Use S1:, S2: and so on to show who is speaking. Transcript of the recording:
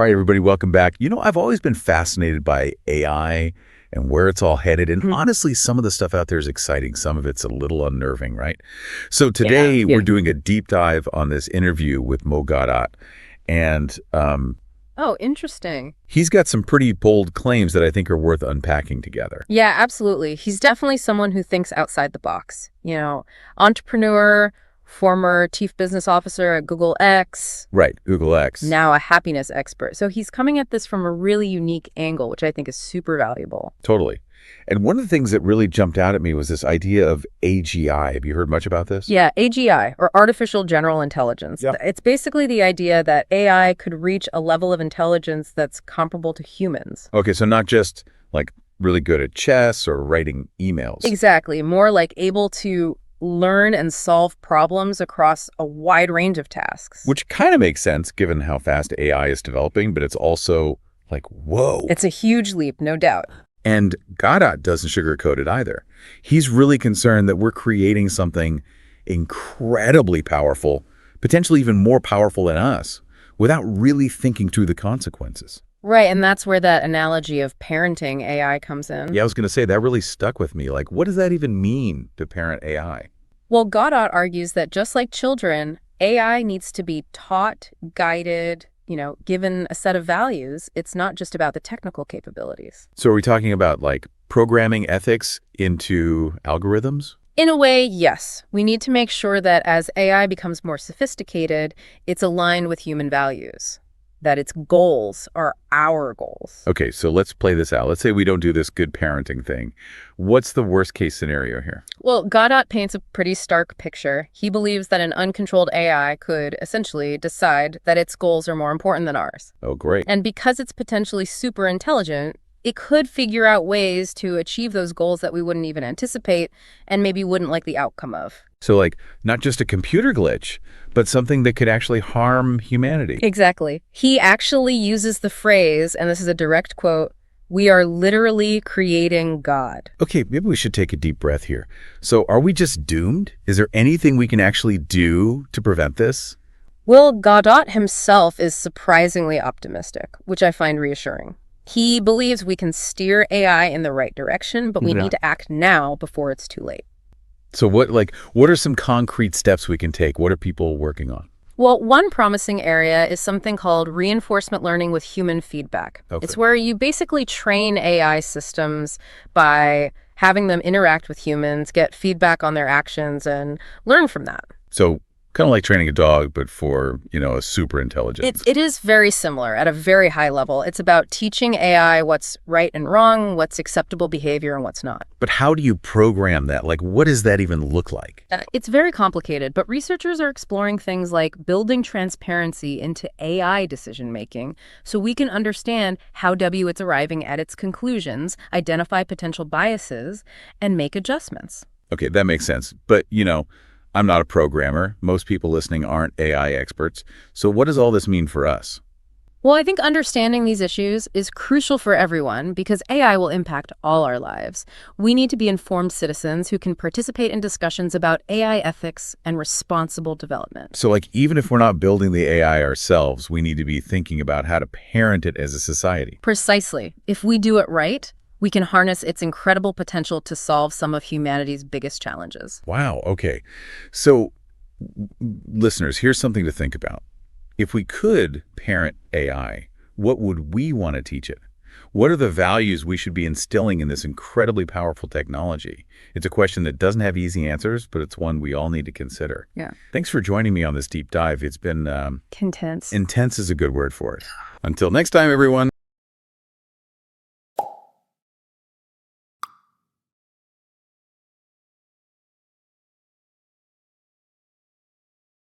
S1: All right, everybody, welcome back. I've always been fascinated by AI and where it's all headed. And honestly, some of the stuff out there is exciting. Some of it's a little unnerving, right? So today we're doing a deep dive on this interview with Gawdat. And
S2: Oh, interesting.
S1: he's got some pretty bold claims that I think are worth unpacking together.
S2: Yeah, absolutely. He's definitely someone who thinks outside the box. Entrepreneur, former chief business officer at Google X,
S1: Right, Google X.
S2: now a happiness expert. So he's coming at this from a really unique angle, which I think is super valuable.
S1: Totally. And one of the things that really jumped out at me was this idea of AGI. Have you heard much about this?
S2: Yeah, AGI, or artificial general intelligence.
S1: Yeah.
S2: It's basically the idea that AI could reach a level of intelligence that's comparable to humans.
S1: Okay, so not just like really good at chess or writing emails.
S2: Exactly. More like able to learn and solve problems across a wide range of tasks.
S1: Which kind of makes sense given how fast AI is developing, but it's also like, whoa.
S2: It's a huge leap, no doubt.
S1: And Gawdat doesn't sugarcoat it either. He's really concerned that we're creating something incredibly powerful, potentially even more powerful than us, without really thinking through the consequences.
S2: Right, and that's where that analogy of parenting AI comes in.
S1: Yeah, I was going to say, that really stuck with me. Like, what does that even mean to parent AI?
S2: Well, Gawdat argues that just like children, AI needs to be taught, guided, given a set of values. It's not just about the technical capabilities.
S1: So are we talking about like programming ethics into algorithms?
S2: In a way, yes. We need to make sure that as AI becomes more sophisticated, it's aligned with human values, that its goals are our goals.
S1: Okay, so let's play this out. Let's say we don't do this good parenting thing. What's the worst case scenario here?
S2: Well, Gawdat paints a pretty stark picture. He believes that an uncontrolled AI could essentially decide that its goals are more important than ours.
S1: Oh, great.
S2: And because it's potentially super intelligent, it could figure out ways to achieve those goals that we wouldn't even anticipate and maybe wouldn't like the outcome of.
S1: So like not just a computer glitch, but something that could actually harm humanity.
S2: Exactly. He actually uses the phrase, and this is a direct quote, "We are literally creating God."
S1: Okay, maybe we should take a deep breath here. So are we just doomed? Is there anything we can actually do to prevent this?
S2: Well, Gawdat himself is surprisingly optimistic, which I find reassuring. He believes we can steer AI in the right direction, but we need to act now before it's too late.
S1: So what are some concrete steps we can take? What are people working on?
S2: Well, one promising area is something called reinforcement learning with human feedback.
S1: Okay.
S2: It's where you basically train AI systems by having them interact with humans, get feedback on their actions, and learn from that.
S1: So kind of like training a dog, but for, a super intelligence.
S2: It is very similar at a very high level. It's about teaching AI what's right and wrong, what's acceptable behavior, and what's not.
S1: But how do you program that? Like, what does that even look like?
S2: It's very complicated, but researchers are exploring things like building transparency into AI decision-making so we can understand how it's arriving at its conclusions, identify potential biases, and make adjustments.
S1: Okay, that makes sense. But, I'm not a programmer. Most people listening aren't AI experts. So what does all this mean for us?
S2: Well, I think understanding these issues is crucial for everyone because AI will impact all our lives. We need to be informed citizens who can participate in discussions about AI ethics and responsible development.
S1: So even if we're not building the AI ourselves, we need to be thinking about how to parent it as a society.
S2: Precisely. If we do it right, we can harness its incredible potential to solve some of humanity's biggest challenges.
S1: Wow, okay. So listeners, here's something to think about. If we could parent AI, what would we want to teach it? What are the values we should be instilling in this incredibly powerful technology? It's a question that doesn't have easy answers, but it's one we all need to consider.
S2: Yeah.
S1: Thanks for joining me on this deep dive. It's been
S2: Intense.
S1: Intense is a good word for it. Until next time, everyone.